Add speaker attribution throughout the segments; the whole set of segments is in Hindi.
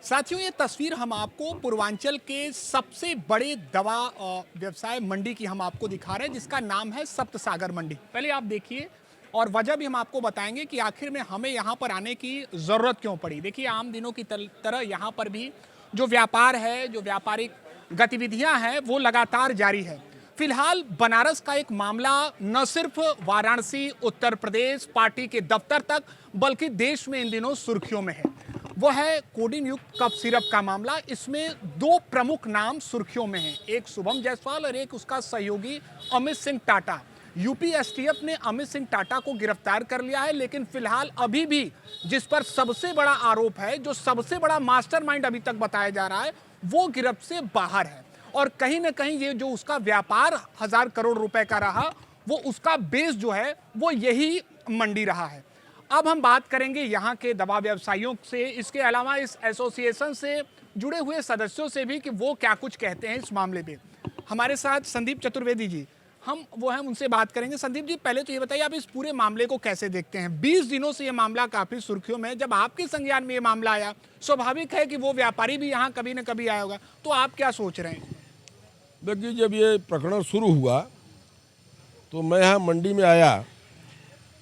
Speaker 1: साथियों, ये तस्वीर हम आपको पूर्वांचल के सबसे बड़े दवा व्यवसाय मंडी की हम आपको दिखा रहे हैं, जिसका नाम है सप्तसागर मंडी। पहले आप देखिए और वजह भी हम आपको बताएंगे कि आखिर में हमें यहाँ पर आने की ज़रूरत क्यों पड़ी। देखिए, आम दिनों की तरह यहाँ पर भी जो व्यापार है, जो व्यापारिक गतिविधियाँ हैं, वो लगातार जारी है। फिलहाल बनारस का एक मामला न सिर्फ वाराणसी, उत्तर प्रदेश पार्टी के दफ्तर तक, बल्कि देश में इन दिनों सुर्खियों में है। वो है कोडिन युक्त कफ सिरप का मामला। इसमें दो प्रमुख नाम सुर्खियों में हैं, एक शुभम जायसवाल और एक उसका सहयोगी अमित सिंह टाटा। यूपी एसटीएफ ने अमित सिंह टाटा को गिरफ्तार कर लिया है, लेकिन फिलहाल अभी भी जिस पर सबसे बड़ा आरोप है, जो सबसे बड़ा मास्टरमाइंड अभी तक बताया जा रहा है, वो गिरफ्त से बाहर है। और कहीं ना कहीं ये जो उसका व्यापार 1000 करोड़ रुपए का रहा, वो उसका बेस जो है वो यही मंडी रहा है। अब हम बात करेंगे यहाँ के दवा व्यवसायियों से, इसके अलावा इस एसोसिएशन से जुड़े हुए सदस्यों से भी कि वो क्या कुछ कहते हैं इस मामले पे। हमारे साथ संदीप चतुर्वेदी जी, हम उनसे बात करेंगे। संदीप जी, पहले तो ये बताइए, आप इस पूरे मामले को कैसे देखते हैं? 20 दिनों से ये मामला काफी सुर्खियों में है। जब आपके संज्ञान में ये मामला आया, स्वाभाविक है कि वो व्यापारी भी यहाँ कभी न कभी आया होगा, तो आप क्या सोच रहे हैं?
Speaker 2: देखिए, जब ये प्रकरण शुरू हुआ तो मैं यहाँ मंडी में आया,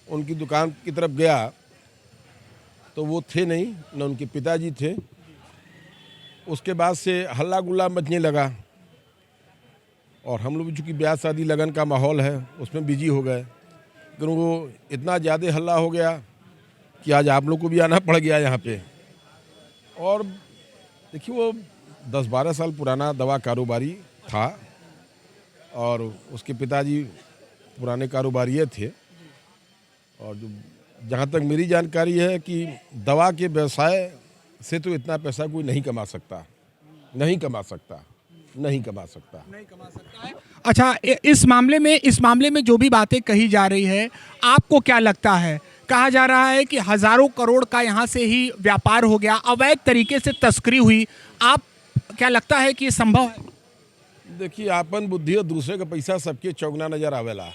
Speaker 2: उनकी दुकान की तरफ गया तो वो थे नहीं, न उनके पिताजी थे। उसके बाद से हल्ला गुल्ला मचने लगा और हम लोग चूँकि ब्याह शादी लगन का माहौल है, उसमें बिजी हो गए। लेकिन वो इतना ज़्यादा हल्ला हो गया कि आज आप लोग को भी आना पड़ गया यहाँ पे। और देखिए, वो 10-12 साल पुराना दवा कारोबारी था और उसके पिताजी पुराने कारोबारी थे। और जो जहाँ तक मेरी जानकारी है कि दवा के व्यवसाय से तो इतना पैसा कोई नहीं कमा सकता है।
Speaker 1: अच्छा, इस मामले में जो भी बातें कही जा रही है, आपको क्या लगता है? कहा जा रहा है कि हजारों करोड़ का यहाँ से ही व्यापार हो गया, अवैध तरीके से तस्करी हुई। आप क्या लगता है कि ये संभव है?
Speaker 2: देखिए, आपन बुद्धि और दूसरे का पैसा सबके चौगना नजर आवेला,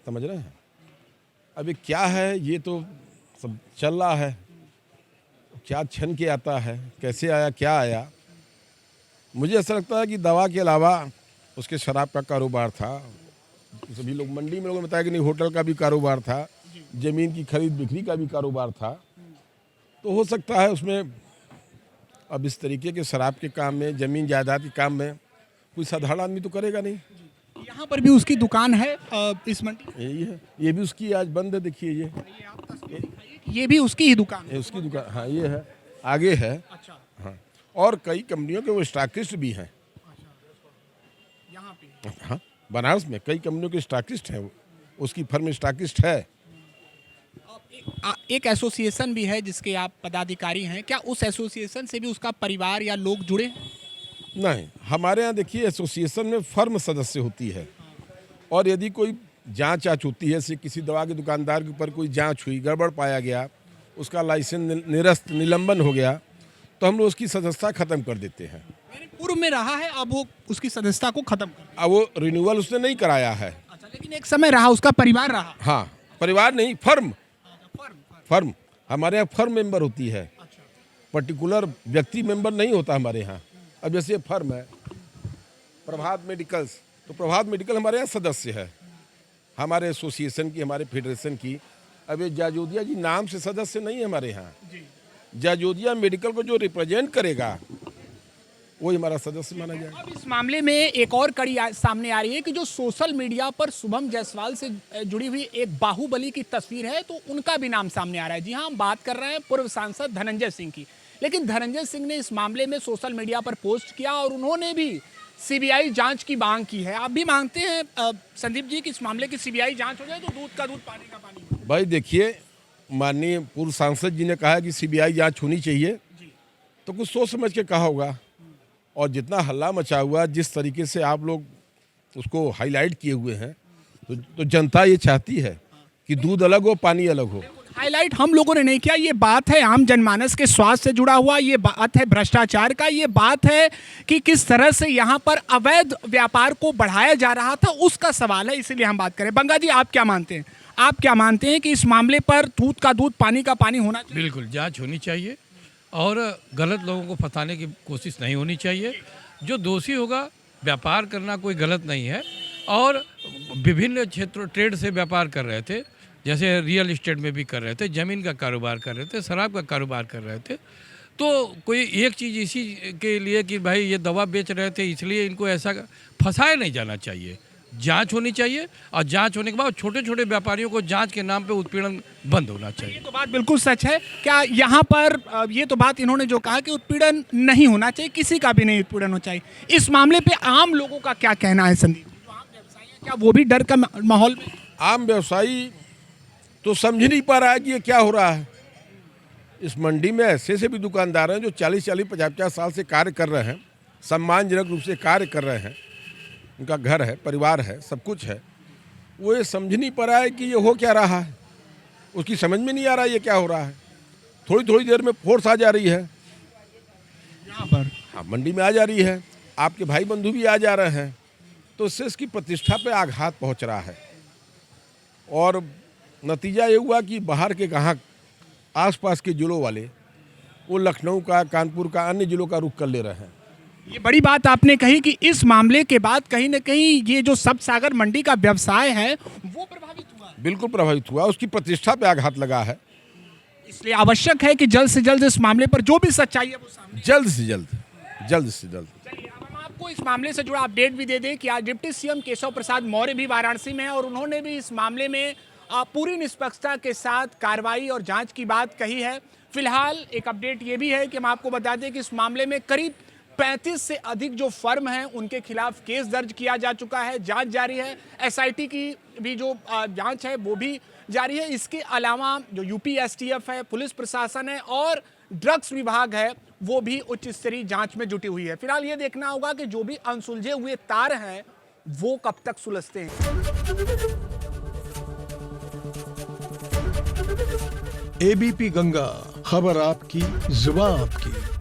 Speaker 2: समझ रहे हैं? अभी क्या है, ये तो सब चल रहा है, क्या छन के आता है, कैसे आया, क्या आया। मुझे ऐसा लगता है कि दवा के अलावा उसके शराब का कारोबार था। सभी लोग मंडी में लोगों ने बताया कि नहीं, होटल का भी कारोबार था, ज़मीन की खरीद बिक्री का भी कारोबार था। तो हो सकता है उसमें अब इस तरीके के शराब के काम में, ज़मीन जायदाद के काम में कोई साधारण आदमी तो करेगा नहीं।
Speaker 1: यहाँ पर भी उसकी दुकान है इस मंडी?
Speaker 2: यही है, ये भी उसकी आज बंद है। देखिए,
Speaker 1: ये भी उसकी ही दुकान है?
Speaker 2: उसकी दुकान, हाँ, ये है, आगे है।
Speaker 1: अच्छा।
Speaker 2: हाँ, और कई कंपनियों के वो स्टॉकिस्ट भी हैं।
Speaker 1: यहाँ पे?
Speaker 2: हाँ, बनारस में कई कंपनियों के स्टॉकिस्ट हैं, उसकी फर्म स्टॉकिस्ट है।
Speaker 1: एक एसोसिएशन भी है जिसके आप पदाधिकारी हैं, क्या उस एसोसिएशन से भी उसका परिवार या लोग जुड़े हैं?
Speaker 2: नहीं, हमारे यहाँ देखिए, एसोसिएशन में फर्म सदस्य होती है और यदि कोई जांच होती है, से किसी दवा के दुकानदार के ऊपर कोई जांच हुई, गड़बड़ पाया गया, उसका लाइसेंस निरस्त निलंबन हो गया, तो हम लोग उसकी सदस्यता खत्म कर देते हैं।
Speaker 1: पूर्व में रहा है, अब वो उसकी सदस्यता को खत्म कर?
Speaker 2: अब वो रिन्यूअल उसने नहीं कराया है।
Speaker 1: अच्छा, लेकिन एक समय रहा, उसका परिवार रहा?
Speaker 2: हाँ, परिवार नहीं, फर्म। हमारे यहाँ फर्म मेंबर होती है।
Speaker 1: अच्छा।
Speaker 2: पर्टिकुलर व्यक्ति मेंबर नहीं होता हमारे यहाँ। अब जैसे फर्म है प्रभात मेडिकल्स, तो प्रभात मेडिकल हमारे यहाँ सदस्य है, हमारे एसोसिएशन की, हमारे फेडरेशन की। अब ये जाजोदिया जी नाम से सदस्य नहीं है हमारे यहाँ। जाजोदिया मेडिकल को जो रिप्रेजेंट करेगा वो हमारा सदस्य माना जाएगा।
Speaker 1: अब इस मामले में एक और कड़ी सामने आ रही है कि जो सोशल मीडिया पर शुभम जायसवाल से जुड़ी हुई एक बाहुबली की तस्वीर है, तो उनका भी नाम सामने आ रहा है। जी हाँ, हम बात कर रहे हैं पूर्व सांसद धनंजय सिंह की। लेकिन धनंजय सिंह ने इस मामले में सोशल मीडिया पर पोस्ट किया और उन्होंने भी सीबीआई जांच की मांग की है। आप भी मांगते हैं संदीप जी कि इस मामले की सीबीआई जांच हो जाए, तो दूध का दूध पानी का पानी?
Speaker 2: भाई देखिए, माननीय पूर्व सांसद जी ने कहा कि सीबीआई जांच होनी चाहिए, तो कुछ सोच समझ के कहा होगा। और जितना हल्ला मचा हुआ, जिस तरीके से आप लोग उसको हाईलाइट किए हुए हैं, तो जनता ये चाहती है कि दूध अलग हो, पानी अलग हो।
Speaker 1: हाईलाइट हम लोगों ने नहीं किया, ये बात है आम जनमानस के स्वास्थ्य से जुड़ा हुआ, ये बात है भ्रष्टाचार का, ये बात है कि किस तरह से यहाँ पर अवैध व्यापार को बढ़ाया जा रहा था, उसका सवाल है, इसीलिए हम बात करें। बंगा जी, आप क्या मानते हैं? आप क्या मानते हैं कि इस मामले पर दूध का दूध पानी का पानी होना चाहिए?
Speaker 3: बिल्कुल जांच होनी चाहिए और गलत लोगों को फंसाने की कोशिश नहीं होनी चाहिए। जो दोषी होगा, व्यापार करना कोई गलत नहीं है, और विभिन्न क्षेत्रों ट्रेड से व्यापार कर रहे थे, जैसे रियल एस्टेट में भी कर रहे थे, ज़मीन का कारोबार कर रहे थे, शराब का कारोबार कर रहे थे। तो कोई एक चीज़ इसी के लिए कि भाई ये दवा बेच रहे थे इसलिए इनको ऐसा फंसाया नहीं जाना चाहिए। जांच होनी चाहिए, और जांच होने के बाद छोटे छोटे व्यापारियों को जांच के नाम पे उत्पीड़न बंद होना चाहिए।
Speaker 1: ये तो बात बिल्कुल सच है। क्या यहाँ पर ये तो बात इन्होंने जो कहा कि उत्पीड़न नहीं होना चाहिए, किसी का भी नहीं उत्पीड़न होना चाहिए, इस मामले पे आम लोगों का क्या कहना है संदीप? जो आम व्यवसायी हैं, क्या वो भी डर का माहौल में?
Speaker 2: आम व्यवसायी तो समझ नहीं पा रहा है कि ये क्या हो रहा है। इस मंडी में ऐसे भी दुकानदार हैं जो 40-40, 50-50 साल से कार्य कर रहे हैं, सम्मानजनक रूप से कार्य कर रहे हैं, उनका घर है, परिवार है, सब कुछ है। वो ये समझ नहीं पा रहा है कि ये हो क्या रहा है, उसकी समझ में नहीं आ रहा है ये क्या हो रहा है। थोड़ी थोड़ी देर में फोर्स आ जा रही है
Speaker 1: यहाँ पर।
Speaker 2: हाँ, मंडी में आ जा रही है, आपके भाई बंधु भी आ जा रहे हैं, तो इससे इसकी प्रतिष्ठा पे आघात पहुंच रहा है। और नतीजा ये हुआ कि बाहर के ग्राहक, आसपास के जिलों वाले, वो लखनऊ का, कानपुर का, अन्य जिलों का रुख कर ले रहे हैं।
Speaker 1: ये बड़ी बात आपने कही कि इस मामले के बाद कहीं ना कहीं ये जो सप्तसागर मंडी का व्यवसाय है वो प्रभावित हुआ है।
Speaker 2: बिल्कुल प्रभावित हुआ, उसकी प्रतिष्ठा पे आघात लगा है।
Speaker 1: इसलिए आवश्यक है कि जल्द से जल्द इस मामले पर जो भी सच्चाई है वो सामने।
Speaker 2: जल्द से जल्द, जल्द से जल्द।
Speaker 1: चलिए, अब हम आपको इस मामले से जुड़ा अपडेट भी दे दें कि आज डिप्टी सीएम केशव प्रसाद मौर्य भी वाराणसी में हैं और उन्होंने भी इस मामले में पूरी निष्पक्षता के साथ कार्रवाई और जांच की बात कही है। फिलहाल एक अपडेट ये भी है कि हम आपको बता दें कि इस मामले में करीब 35 से अधिक जो फर्म हैं उनके खिलाफ केस दर्ज किया जा चुका है, जांच जारी है। एसआईटी की भी जो जांच है वो भी जारी है। इसके अलावा जो यूपी एसटीएफ है, पुलिस प्रशासन है और ड्रग्स विभाग है, वो भी उच्च स्तरीय जांच में जुटी हुई है। फिलहाल ये देखना होगा कि जो भी अनसुलझे हुए तार हैं वो कब तक सुलझते हैं।
Speaker 4: एबीपी गंगा, खबर आपकी, जुबान आपकी।